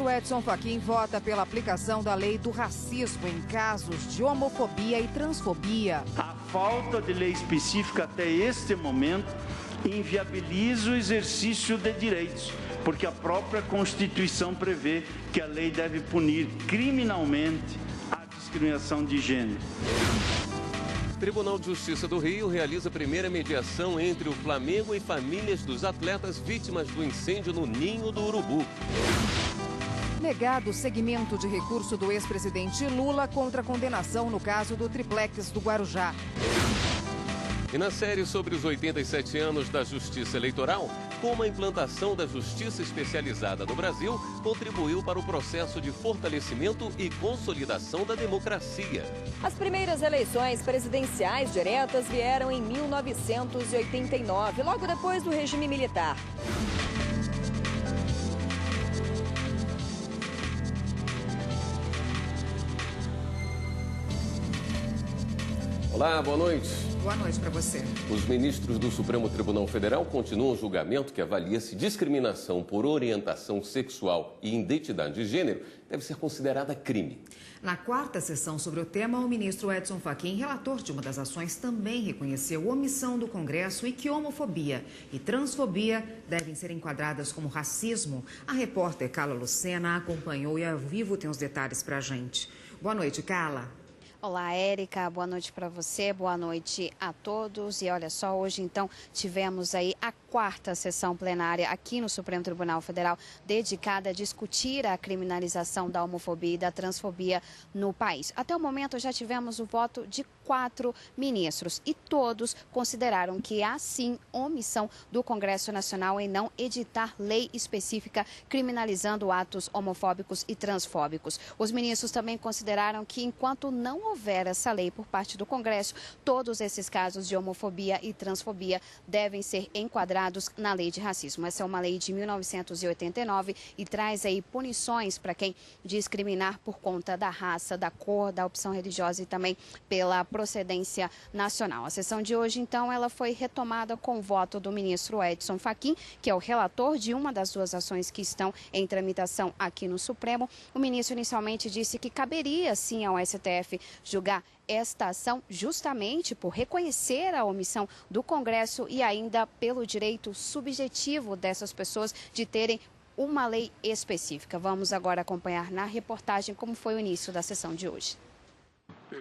ministro Edson Fachin vota pela aplicação da lei do racismo em casos de homofobia e transfobia. A falta de lei específica até este momento inviabiliza o exercício de direitos, porque a própria Constituição prevê que a lei deve punir criminalmente a discriminação de gênero. O Tribunal de Justiça do Rio realiza a primeira mediação entre o Flamengo e famílias dos atletas vítimas do incêndio no Ninho do Urubu. Negado o seguimento de recurso do ex-presidente Lula contra a condenação no caso do triplex do Guarujá. E na série sobre os 87 anos da Justiça Eleitoral, como a implantação da Justiça Especializada no Brasil contribuiu para o processo de fortalecimento e consolidação da democracia. As primeiras eleições presidenciais diretas vieram em 1989, logo depois do regime militar. Olá, boa noite. Boa noite para você. Os ministros do Supremo Tribunal Federal continuam o julgamento que avalia se discriminação por orientação sexual e identidade de gênero deve ser considerada crime. Na quarta sessão sobre o tema, o ministro Edson Fachin, relator de uma das ações, também reconheceu omissão do Congresso e que homofobia e transfobia devem ser enquadradas como racismo. A repórter Carla Lucena acompanhou e ao vivo tem os detalhes para a gente. Boa noite, Carla. Olá, Érica, boa noite para você, boa noite a todos. E olha só, hoje então tivemos aí a quarta sessão plenária aqui no Supremo Tribunal Federal dedicada a discutir a criminalização da homofobia e da transfobia no país. Até o momento já tivemos o voto de 4 ministros e todos consideraram que há sim omissão do Congresso Nacional em não editar lei específica criminalizando atos homofóbicos e transfóbicos. Os ministros também consideraram que enquanto não houver essa lei por parte do Congresso, todos esses casos de homofobia e transfobia devem ser enquadrados na lei de racismo. Essa é uma lei de 1989 e traz aí punições para quem discriminar por conta da raça, da cor, da opção religiosa e também pela procedência nacional. A sessão de hoje, então, ela foi retomada com o voto do ministro Edson Fachin, que é o relator de uma das duas ações que estão em tramitação aqui no Supremo. O ministro inicialmente disse que caberia sim ao STF julgar esta ação justamente por reconhecer a omissão do Congresso e ainda pelo direito subjetivo dessas pessoas de terem uma lei específica. Vamos agora acompanhar na reportagem como foi o início da sessão de hoje.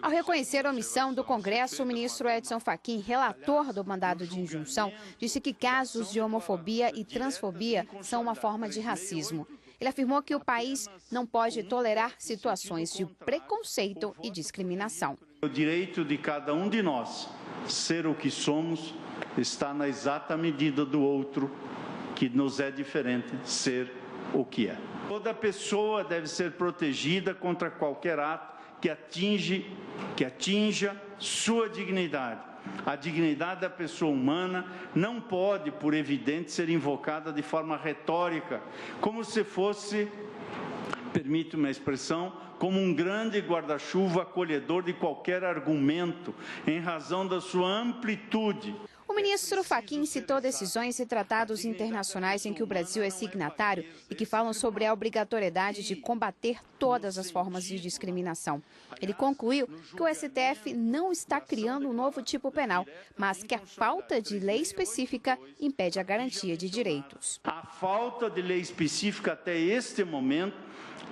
Ao reconhecer a omissão do Congresso, o ministro Edson Fachin, relator do mandado de injunção, disse que casos de homofobia e transfobia são uma forma de racismo. Ele afirmou que o país não pode tolerar situações de preconceito e discriminação. O direito de cada um de nós ser o que somos está na exata medida do outro, que nos é diferente, ser o que é. Toda pessoa deve ser protegida contra qualquer ato que atinja sua dignidade. A dignidade da pessoa humana não pode, por evidente, ser invocada de forma retórica, como se fosse, permite-me a expressão, como um grande guarda-chuva acolhedor de qualquer argumento, em razão da sua amplitude. O ministro Fachin citou decisões e tratados internacionais em que o Brasil é signatário e que falam sobre a obrigatoriedade de combater todas as formas de discriminação. Ele concluiu que o STF não está criando um novo tipo penal, mas que a falta de lei específica impede a garantia de direitos. A falta de lei específica até este momento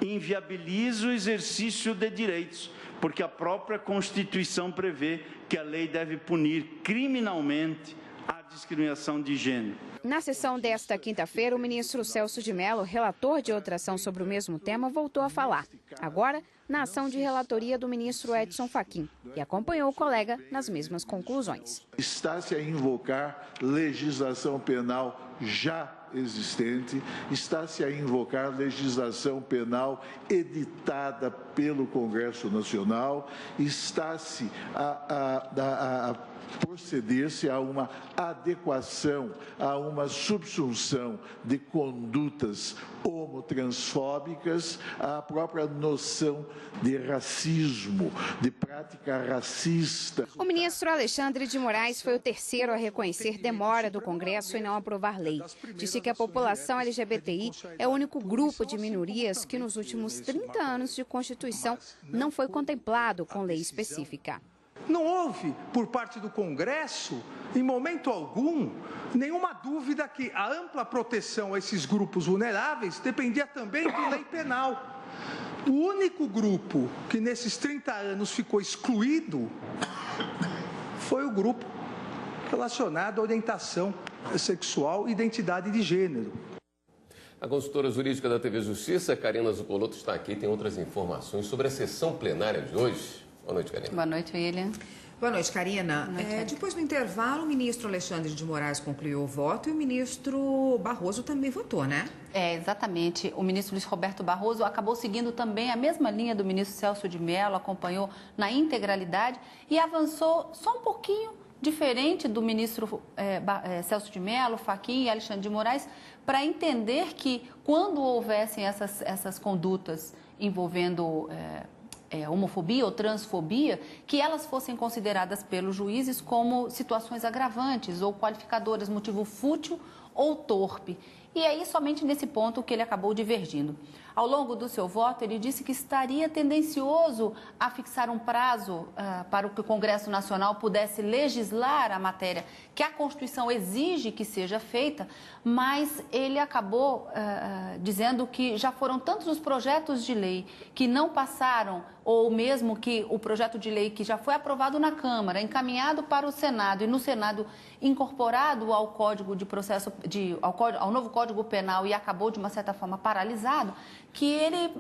inviabiliza o exercício de direitos, porque a própria Constituição prevê que a lei deve punir criminalmente a discriminação de gênero. Na sessão desta quinta-feira, o ministro Celso de Mello, relator de outra ação sobre o mesmo tema, voltou a falar. Agora, na ação de relatoria do ministro Edson Fachin, e acompanhou o colega nas mesmas conclusões. Está-se a invocar legislação penal já existente, está-se a invocar legislação penal editada pelo Congresso Nacional, está-se a proceder-se a uma adequação, a uma subsunção de condutas homotransfóbicas à própria noção de racismo, de prática racista. O ministro Alexandre de Moraes foi o terceiro a reconhecer demora do Congresso em não aprovar lei. Disse que a população LGBTI é o único grupo de minorias que nos últimos 30 anos de Constituição não foi contemplado com lei específica. Não houve, por parte do Congresso, em momento algum, nenhuma dúvida que a ampla proteção a esses grupos vulneráveis dependia também de lei penal. O único grupo que nesses 30 anos ficou excluído foi o grupo relacionado à orientação sexual e identidade de gênero. A consultora jurídica da TV Justiça, Karina Zuccolotto, está aqui e tem outras informações sobre a sessão plenária de hoje. Boa noite, Karina. Boa noite, William. Boa noite, Karina. Depois do intervalo, o ministro Alexandre de Moraes concluiu o voto e o ministro Barroso também votou, né? Exatamente. O ministro Luiz Roberto Barroso acabou seguindo também a mesma linha do ministro Celso de Mello, acompanhou na integralidade e avançou só um pouquinho diferente do ministro Celso de Mello, Fachin e Alexandre de Moraes, para entender que quando houvessem essas condutas envolvendo homofobia ou transfobia, que elas fossem consideradas pelos juízes como situações agravantes ou qualificadoras, motivo fútil ou torpe. E aí, somente nesse ponto que ele acabou divergindo. Ao longo do seu voto, ele disse que estaria tendencioso a fixar um prazo para que o Congresso Nacional pudesse legislar a matéria que a Constituição exige que seja feita, mas ele acabou dizendo que já foram tantos os projetos de lei que não passaram, ou mesmo que o projeto de lei que já foi aprovado na Câmara, encaminhado para o Senado e no Senado incorporado ao Código de Processo, ao novo Código Penal e acabou de uma certa forma paralisado, que ele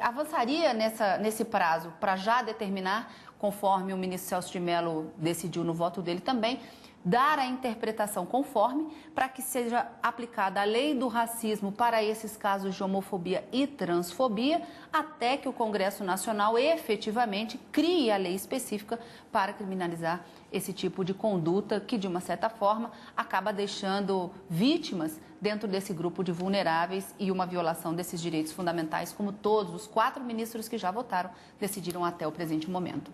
avançaria nesse prazo para já determinar, conforme o ministro Celso de Mello decidiu no voto dele também, dar a interpretação conforme para que seja aplicada a lei do racismo para esses casos de homofobia e transfobia, até que o Congresso Nacional efetivamente crie a lei específica para criminalizar esse tipo de conduta que, de uma certa forma, acaba deixando vítimas dentro desse grupo de vulneráveis e uma violação desses direitos fundamentais, como todos os 4 ministros que já votaram decidiram até o presente momento.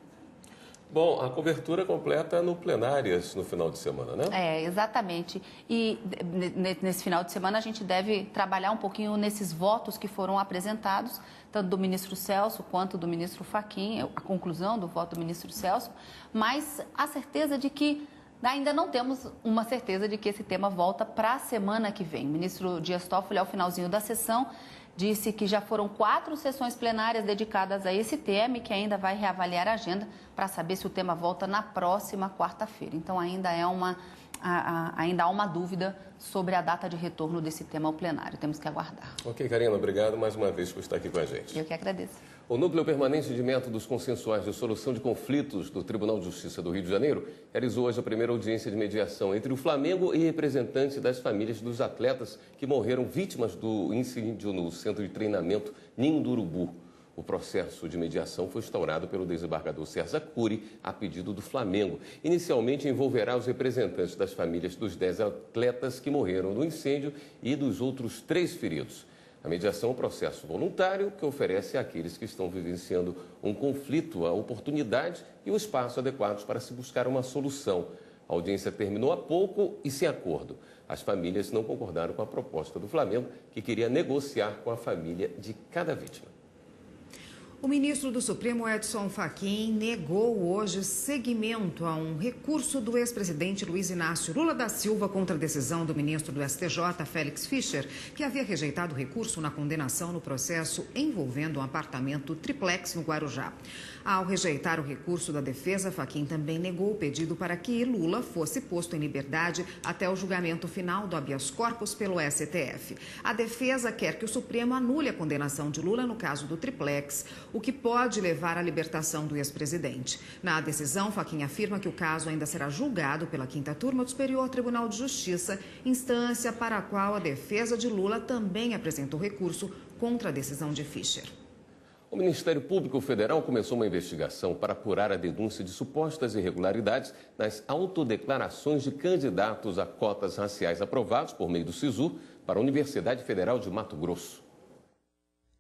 Bom, a cobertura completa no Plenárias no final de semana, né? Exatamente. E nesse final de semana a gente deve trabalhar um pouquinho nesses votos que foram apresentados, tanto do ministro Celso quanto do ministro Fachin, a conclusão do voto do ministro Celso, mas a certeza de que ainda não temos uma certeza de que esse tema volta para a semana que vem. O ministro Dias Toffoli, ao finalzinho da sessão, disse que já foram 4 sessões plenárias dedicadas a esse tema e que ainda vai reavaliar a agenda para saber se o tema volta na próxima quarta-feira. Então, ainda há uma dúvida sobre a data de retorno desse tema ao plenário. Temos que aguardar. Ok, Karina, obrigado mais uma vez por estar aqui com a gente. Eu que agradeço. O Núcleo Permanente de Métodos Consensuais de Solução de Conflitos do Tribunal de Justiça do Rio de Janeiro realizou hoje a primeira audiência de mediação entre o Flamengo e representantes das famílias dos atletas que morreram vítimas do incêndio no Centro de Treinamento Ninho do Urubu. O processo de mediação foi instaurado pelo desembargador César Cury a pedido do Flamengo. Inicialmente envolverá os representantes das famílias dos 10 atletas que morreram no incêndio e dos outros 3 feridos. A mediação é um processo voluntário que oferece àqueles que estão vivenciando um conflito a oportunidade e o espaço adequados para se buscar uma solução. A audiência terminou há pouco e sem acordo. As famílias não concordaram com a proposta do Flamengo, que queria negociar com a família de cada vítima. O ministro do Supremo, Edson Fachin, negou hoje seguimento a um recurso do ex-presidente Luiz Inácio Lula da Silva contra a decisão do ministro do STJ, Félix Fischer, que havia rejeitado o recurso na condenação no processo envolvendo um apartamento triplex no Guarujá. Ao rejeitar o recurso da defesa, Fachin também negou o pedido para que Lula fosse posto em liberdade até o julgamento final do habeas corpus pelo STF. A defesa quer que o Supremo anule a condenação de Lula no caso do triplex, o que pode levar à libertação do ex-presidente. Na decisão, Fachin afirma que o caso ainda será julgado pela 5ª Turma do Superior Tribunal de Justiça, instância para a qual a defesa de Lula também apresentou recurso contra a decisão de Fischer. O Ministério Público Federal começou uma investigação para apurar a denúncia de supostas irregularidades nas autodeclarações de candidatos a cotas raciais aprovados por meio do SISU para a Universidade Federal de Mato Grosso.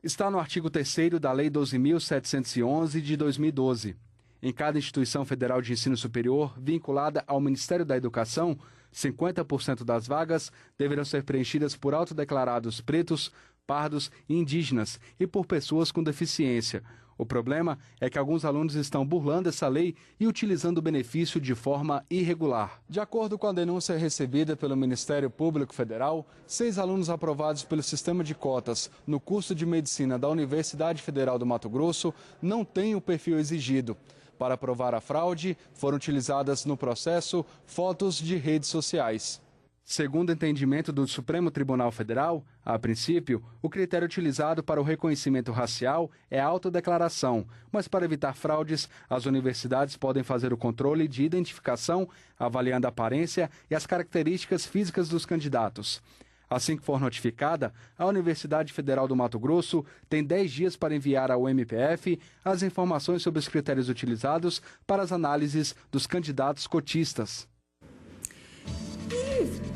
Está no artigo 3º da Lei 12.711 de 2012. Em cada instituição federal de ensino superior vinculada ao Ministério da Educação, 50% das vagas deverão ser preenchidas por autodeclarados pretos, pardos e indígenas e por pessoas com deficiência. O problema é que alguns alunos estão burlando essa lei e utilizando o benefício de forma irregular. De acordo com a denúncia recebida pelo Ministério Público Federal, 6 alunos aprovados pelo sistema de cotas no curso de medicina da Universidade Federal do Mato Grosso não têm o perfil exigido. Para provar a fraude, foram utilizadas no processo fotos de redes sociais. Segundo o entendimento do Supremo Tribunal Federal, a princípio, o critério utilizado para o reconhecimento racial é a autodeclaração, mas para evitar fraudes, as universidades podem fazer o controle de identificação, avaliando a aparência e as características físicas dos candidatos. Assim que for notificada, a Universidade Federal do Mato Grosso tem 10 dias para enviar ao MPF as informações sobre os critérios utilizados para as análises dos candidatos cotistas.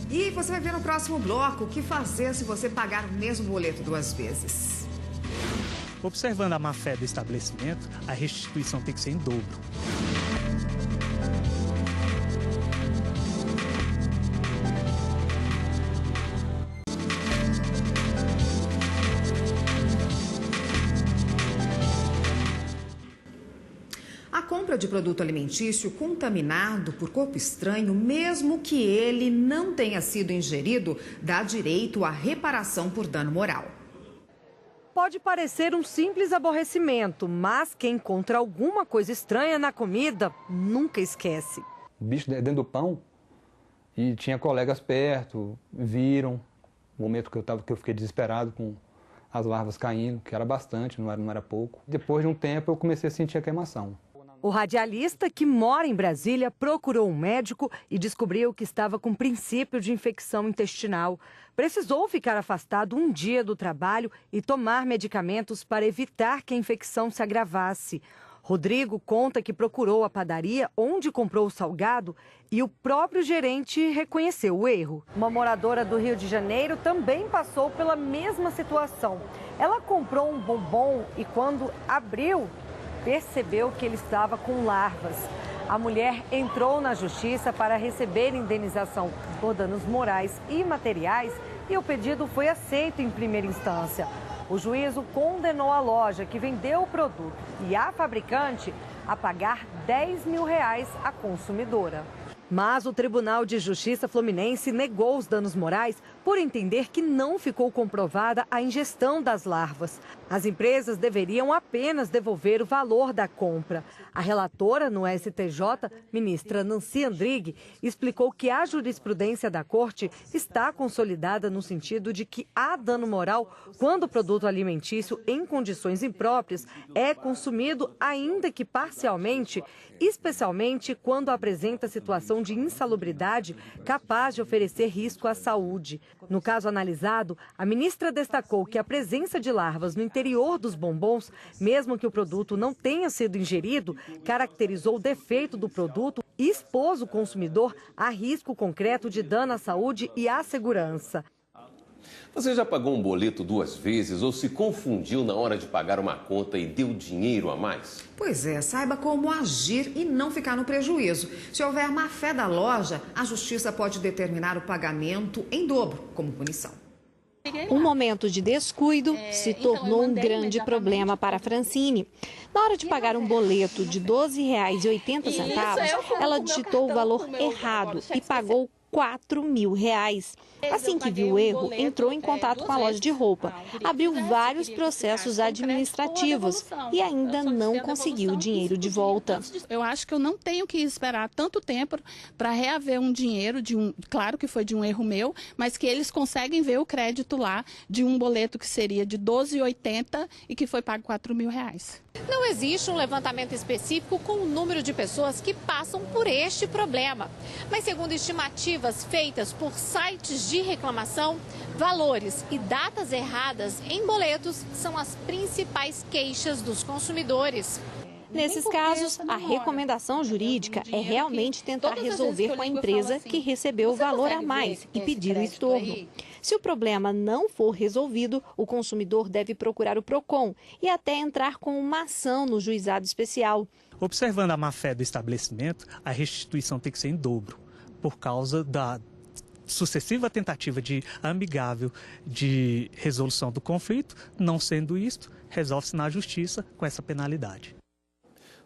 E você vai ver no próximo bloco o que fazer se você pagar o mesmo boleto 2 vezes. Observando a má-fé do estabelecimento, a restituição tem que ser em dobro. A compra de produto alimentício contaminado por corpo estranho, mesmo que ele não tenha sido ingerido, dá direito à reparação por dano moral. Pode parecer um simples aborrecimento, mas quem encontra alguma coisa estranha na comida nunca esquece. O bicho dentro do pão e tinha colegas perto, viram o momento que eu fiquei desesperado com as larvas caindo, que era bastante, não era pouco. Depois de um tempo eu comecei a sentir a queimação. O radialista, que mora em Brasília, procurou um médico e descobriu que estava com princípio de infecção intestinal. Precisou ficar afastado um dia do trabalho e tomar medicamentos para evitar que a infecção se agravasse. Rodrigo conta que procurou a padaria onde comprou o salgado e o próprio gerente reconheceu o erro. Uma moradora do Rio de Janeiro também passou pela mesma situação. Ela comprou um bombom e quando abriu, percebeu que ele estava com larvas. A mulher entrou na justiça para receber indenização por danos morais e materiais e o pedido foi aceito em primeira instância. O juízo condenou a loja que vendeu o produto e a fabricante a pagar R$10 mil à consumidora. Mas o Tribunal de Justiça Fluminense negou os danos morais por entender que não ficou comprovada a ingestão das larvas. As empresas deveriam apenas devolver o valor da compra. A relatora no STJ, ministra Nancy Andrighi, explicou que a jurisprudência da Corte está consolidada no sentido de que há dano moral quando o produto alimentício em condições impróprias é consumido, ainda que parcialmente, especialmente quando apresenta situação de insalubridade capaz de oferecer risco à saúde. No caso analisado, a ministra destacou que a presença de larvas no interior dos bombons, mesmo que o produto não tenha sido ingerido, caracterizou o defeito do produto e expôs o consumidor a risco concreto de dano à saúde e à segurança. Você já pagou um boleto 2 vezes ou se confundiu na hora de pagar uma conta e deu dinheiro a mais? Pois é, saiba como agir e não ficar no prejuízo. Se houver má-fé da loja, a justiça pode determinar o pagamento em dobro como punição. Um momento de descuido se tornou um grande problema para a Francine. Na hora de pagar um boleto de R$ 12,80, ela digitou o valor errado e pagou R$4 mil. Assim que viu o erro, entrou em contato com a loja de roupa, abriu vários processos administrativos e ainda não conseguiu o dinheiro de volta. Eu acho que eu não tenho que esperar tanto tempo para reaver um dinheiro, claro que foi de um erro meu, mas que eles conseguem ver o crédito lá de um boleto que seria de R$ 12,80 e que foi pago R$4 mil. Não existe um levantamento específico com o número de pessoas que passam por este problema. Mas, segundo estimativas estimativas feitas por sites de reclamação, valores e datas erradas em boletos são as principais queixas dos consumidores. Nesses casos, a recomendação jurídica é realmente tentar resolver com a empresa que recebeu o valor a mais e pedir o estorno. Se o problema não for resolvido, o consumidor deve procurar o PROCON e até entrar com uma ação no juizado especial. Observando a má-fé do estabelecimento, a restituição tem que ser em dobro, por causa da sucessiva tentativa de amigável de resolução do conflito. Não sendo isto, resolve-se na justiça com essa penalidade.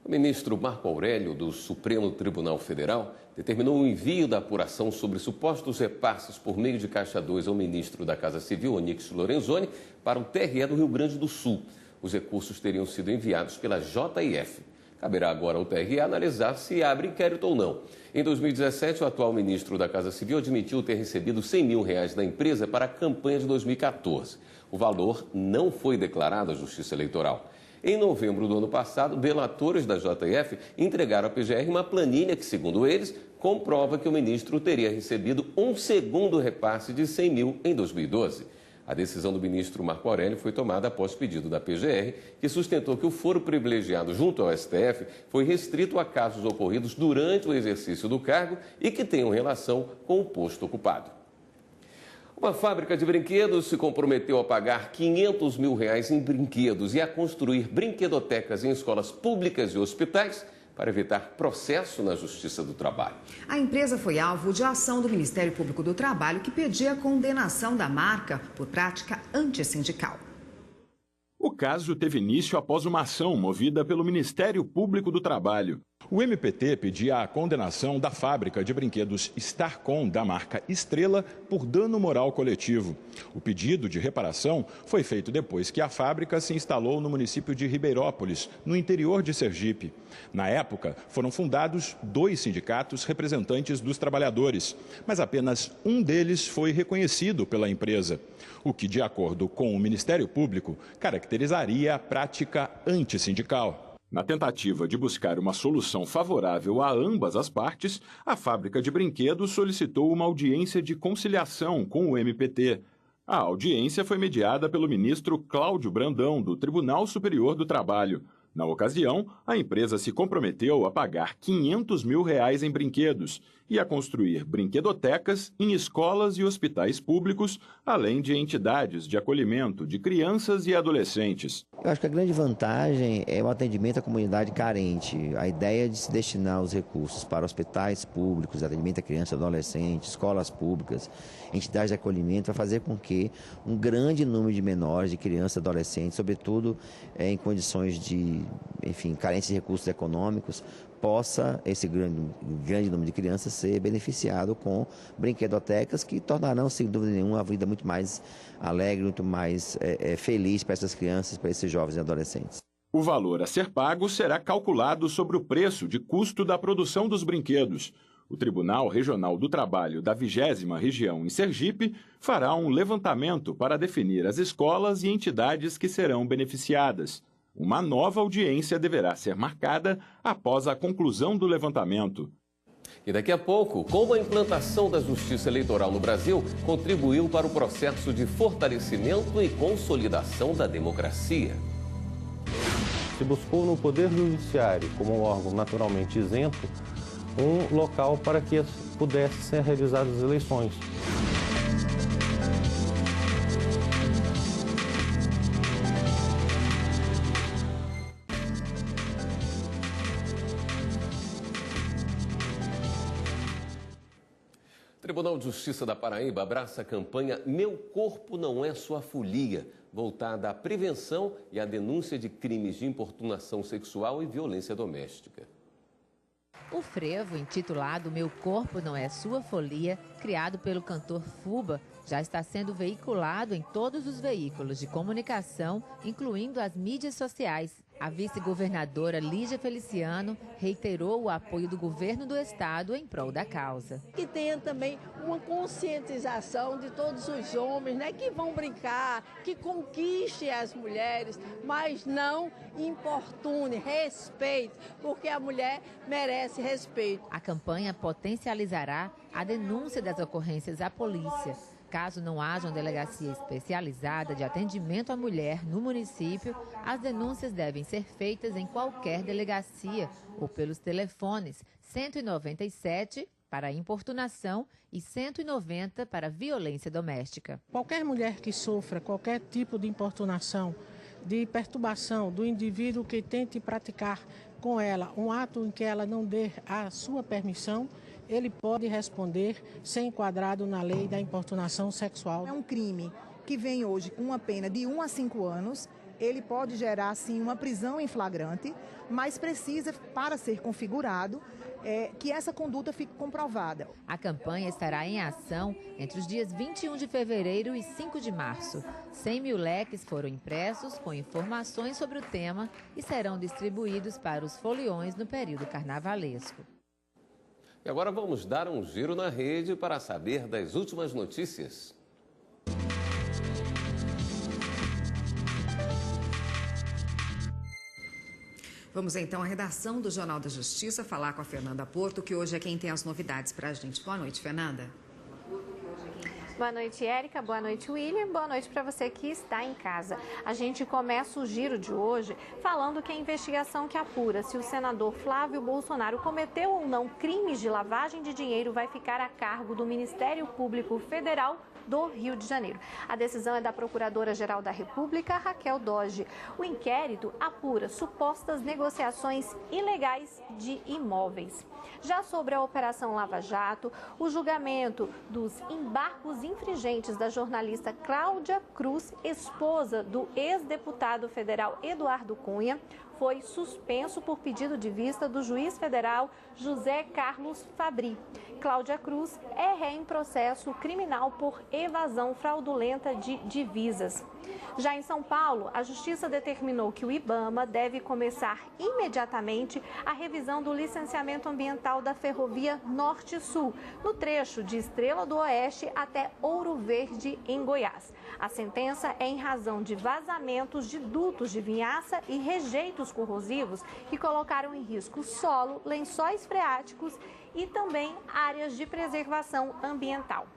O ministro Marco Aurélio, do Supremo Tribunal Federal, determinou o envio da apuração sobre supostos repasses por meio de Caixa 2 ao ministro da Casa Civil, Onyx Lorenzoni, para o TRE do Rio Grande do Sul. Os recursos teriam sido enviados pela JF. Caberá agora ao TRE analisar se abre inquérito ou não. Em 2017, o atual ministro da Casa Civil admitiu ter recebido R$100 mil da empresa para a campanha de 2014. O valor não foi declarado à Justiça Eleitoral. Em novembro do ano passado, delatores da JF entregaram à PGR uma planilha que, segundo eles, comprova que o ministro teria recebido um segundo repasse de R$100 mil em 2012. A decisão do ministro Marco Aurélio foi tomada após pedido da PGR, que sustentou que o foro privilegiado junto ao STF foi restrito a casos ocorridos durante o exercício do cargo e que tenham relação com o posto ocupado. Uma fábrica de brinquedos se comprometeu a pagar R$500 mil em brinquedos e a construir brinquedotecas em escolas públicas e hospitais para evitar processo na Justiça do Trabalho. A empresa foi alvo de ação do Ministério Público do Trabalho, que pedia a condenação da marca por prática antissindical. O caso teve início após uma ação movida pelo Ministério Público do Trabalho. O MPT pedia a condenação da fábrica de brinquedos Starcom, da marca Estrela, por dano moral coletivo. O pedido de reparação foi feito depois que a fábrica se instalou no município de Ribeirópolis, no interior de Sergipe. Na época, foram fundados 2 sindicatos representantes dos trabalhadores, mas apenas um deles foi reconhecido pela empresa, o que, de acordo com o Ministério Público, caracterizaria a prática antissindical. Na tentativa de buscar uma solução favorável a ambas as partes, a fábrica de brinquedos solicitou uma audiência de conciliação com o MPT. A audiência foi mediada pelo ministro Cláudio Brandão, do Tribunal Superior do Trabalho. Na ocasião, a empresa se comprometeu a pagar R$500 mil em brinquedos e a construir brinquedotecas em escolas e hospitais públicos, além de entidades de acolhimento de crianças e adolescentes. Eu acho que a grande vantagem é o atendimento à comunidade carente. A ideia de se destinar os recursos para hospitais públicos, atendimento a crianças e adolescentes, escolas públicas, entidades de acolhimento, vai fazer com que um grande número de menores, de crianças e adolescentes, sobretudo em condições de, carência de recursos econômicos, possa esse grande número de crianças ser beneficiado com brinquedotecas que tornarão, sem dúvida nenhuma, a vida muito mais alegre, muito mais feliz para essas crianças, para esses jovens e adolescentes. O valor a ser pago será calculado sobre o preço de custo da produção dos brinquedos. O Tribunal Regional do Trabalho da 20ª Região em Sergipe fará um levantamento para definir as escolas e entidades que serão beneficiadas. Uma nova audiência deverá ser marcada após a conclusão do levantamento. E daqui a pouco, como a implantação da Justiça Eleitoral no Brasil contribuiu para o processo de fortalecimento e consolidação da democracia. Se buscou no Poder Judiciário, como um órgão naturalmente isento, um local para que pudessem ser realizadas as eleições. O Tribunal de Justiça da Paraíba abraça a campanha Meu Corpo Não É Sua Folia, voltada à prevenção e à denúncia de crimes de importunação sexual e violência doméstica. O frevo, intitulado Meu Corpo Não É Sua Folia, criado pelo cantor Fuba, já está sendo veiculado em todos os veículos de comunicação, incluindo as mídias sociais. A vice-governadora Lígia Feliciano reiterou o apoio do governo do estado em prol da causa. Que tenha também uma conscientização de todos os homens, né, que vão brincar, que conquiste as mulheres, mas não importune, respeite, porque a mulher merece respeito. A campanha potencializará a denúncia das ocorrências à polícia. Caso não haja uma delegacia especializada de atendimento à mulher no município, as denúncias devem ser feitas em qualquer delegacia ou pelos telefones 197 para importunação e 190 para violência doméstica. Qualquer mulher que sofra qualquer tipo de importunação, de perturbação do indivíduo que tente praticar com ela um ato em que ela não dê a sua permissão, ele pode responder ser enquadrado na lei da importunação sexual. É um crime que vem hoje com uma pena de 1 a 5 anos. Ele pode gerar, sim, uma prisão em flagrante, mas precisa, para ser configurado, que essa conduta fique comprovada. A campanha estará em ação entre os dias 21 de fevereiro e 5 de março. 100 mil leques foram impressos com informações sobre o tema e serão distribuídos para os foliões no período carnavalesco. E agora vamos dar um giro na rede para saber das últimas notícias. Vamos então à redação do Jornal da Justiça falar com a Fernanda Porto, que hoje é quem tem as novidades para a gente. Boa noite, Fernanda. Boa noite, Érica. Boa noite, William. Boa noite para você que está em casa. A gente começa o giro de hoje falando que a investigação que apura se o senador Flávio Bolsonaro cometeu ou não crimes de lavagem de dinheiro vai ficar a cargo do Ministério Público Federal do Rio de Janeiro. A decisão é da Procuradora-Geral da República, Raquel Doge. O inquérito apura supostas negociações ilegais de imóveis. Já sobre a Operação Lava Jato, o julgamento dos embargos infringentes da jornalista Cláudia Cruz, esposa do ex-deputado federal Eduardo Cunha, foi suspenso por pedido de vista do juiz federal José Carlos Fabri. Cláudia Cruz é ré em processo criminal por evasão fraudulenta de divisas. Já em São Paulo, a Justiça determinou que o IBAMA deve começar imediatamente a revisão do licenciamento ambiental da ferrovia Norte-Sul, no trecho de Estrela do Oeste até Ouro Verde, em Goiás. A sentença é em razão de vazamentos de dutos de vinhaça e rejeitos corrosivos que colocaram em risco solo, lençóis freáticos e também áreas de preservação ambiental.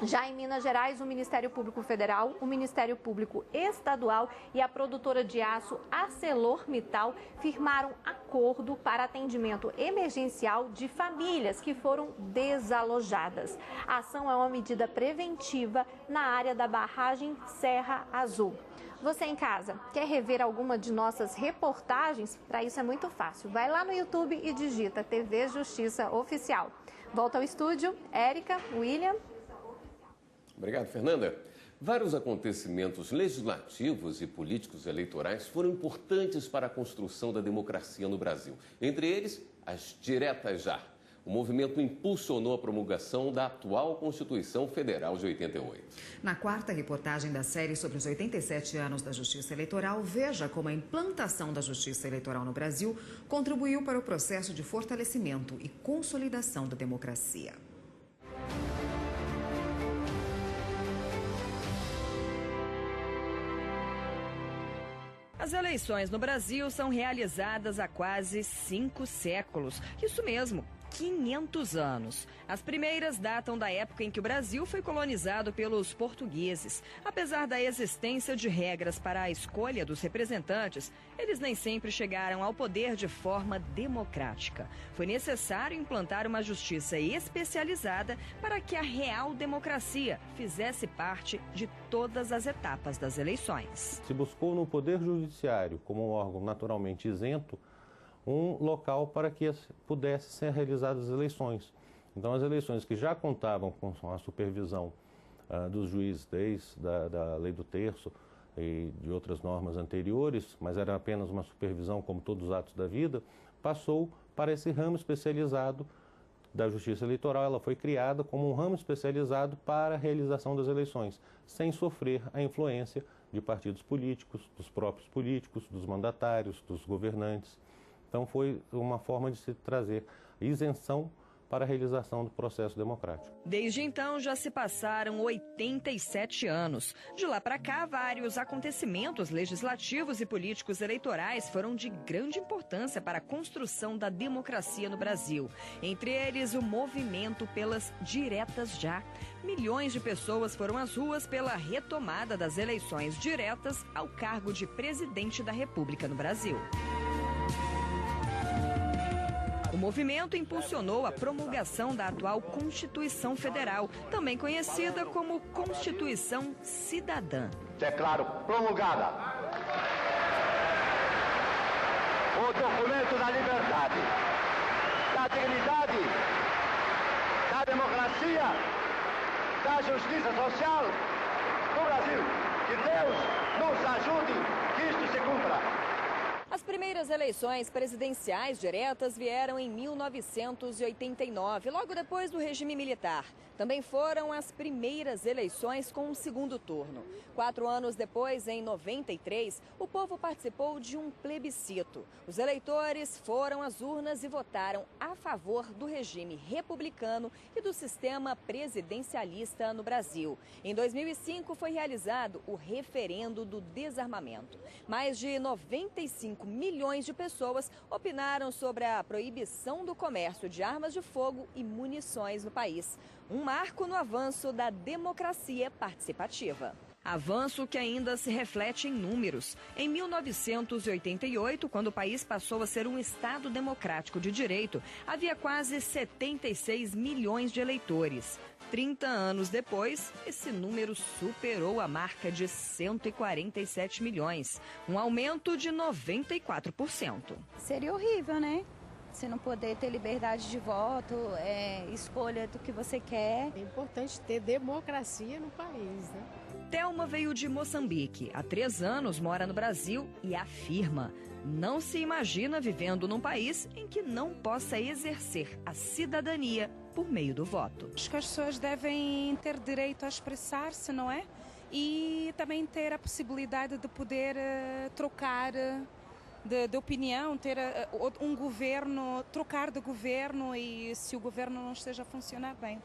Já em Minas Gerais, o Ministério Público Federal, o Ministério Público Estadual e a produtora de aço ArcelorMittal firmaram acordo para atendimento emergencial de famílias que foram desalojadas. A ação é uma medida preventiva na área da barragem Serra Azul. Você em casa, quer rever alguma de nossas reportagens? Para isso é muito fácil. Vai lá no YouTube e digita TV Justiça Oficial. Volta ao estúdio, Érica, William. Obrigado, Fernanda. Vários acontecimentos legislativos e políticos eleitorais foram importantes para a construção da democracia no Brasil. Entre eles, as diretas já. O movimento impulsionou a promulgação da atual Constituição Federal de 88. Na quarta reportagem da série sobre os 87 anos da Justiça Eleitoral, veja como a implantação da Justiça Eleitoral no Brasil contribuiu para o processo de fortalecimento e consolidação da democracia. As eleições no Brasil são realizadas há quase 5 séculos. Isso mesmo, 500 anos. As primeiras datam da época em que o Brasil foi colonizado pelos portugueses. Apesar da existência de regras para a escolha dos representantes, eles nem sempre chegaram ao poder de forma democrática. Foi necessário implantar uma justiça especializada para que a real democracia fizesse parte de todas as etapas das eleições. Se buscou no Poder Judiciário, como um órgão naturalmente isento, um local para que pudessem ser realizadas as eleições. Então, as eleições que já contavam com a supervisão dos juízes desde da Lei do Terço e de outras normas anteriores, mas era apenas uma supervisão como todos os atos da vida, passou para esse ramo especializado da Justiça Eleitoral. Ela foi criada como um ramo especializado para a realização das eleições, sem sofrer a influência de partidos políticos, dos próprios políticos, dos mandatários, dos governantes. Então foi uma forma de se trazer isenção para a realização do processo democrático. Desde então, já se passaram 87 anos. De lá para cá, vários acontecimentos legislativos e políticos eleitorais foram de grande importância para a construção da democracia no Brasil. Entre eles, o movimento pelas diretas já. Milhões de pessoas foram às ruas pela retomada das eleições diretas ao cargo de presidente da República no Brasil. O movimento impulsionou a promulgação da atual Constituição Federal, também conhecida como Constituição Cidadã. Declaro promulgada o documento da liberdade, da dignidade, da democracia, da justiça social do Brasil. Que Deus nos ajude que isto se cumpra. As primeiras eleições presidenciais diretas vieram em 1989, logo depois do regime militar. Também foram as primeiras eleições com um segundo turno. 4 anos depois, em 93, o povo participou de um plebiscito. Os eleitores foram às urnas e votaram a favor do regime republicano e do sistema presidencialista no Brasil. Em 2005, foi realizado o referendo do desarmamento. Mais de 95 milhões de pessoas opinaram sobre a proibição do comércio de armas de fogo e munições no país. Um marco no avanço da democracia participativa. Avanço que ainda se reflete em números. Em 1988, quando o país passou a ser um Estado democrático de direito, havia quase 76 milhões de eleitores. 30 anos depois, esse número superou a marca de 147 milhões, um aumento de 94%. Seria horrível, né? Você não poder ter liberdade de voto, escolha do que você quer. É importante ter democracia no país, né? Thelma veio de Moçambique. Há 3 anos mora no Brasil e afirma: não se imagina vivendo num país em que não possa exercer a cidadania por meio do voto. Acho que as pessoas devem ter direito a expressar-se, não é? E também ter a possibilidade de poder trocar de opinião, ter um governo, trocar de governo e se o governo não esteja a funcionar bem.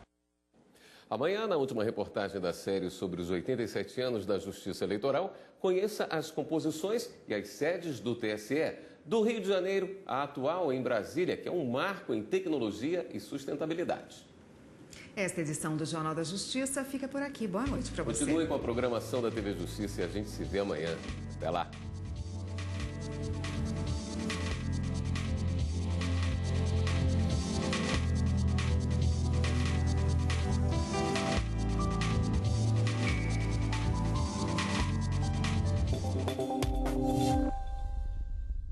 Amanhã, na última reportagem da série sobre os 87 anos da Justiça Eleitoral, conheça as composições e as sedes do TSE. Do Rio de Janeiro, a atual em Brasília, que é um marco em tecnologia e sustentabilidade. Esta edição do Jornal da Justiça fica por aqui. Boa noite para você. Continue com a programação da TV Justiça e a gente se vê amanhã. Até lá.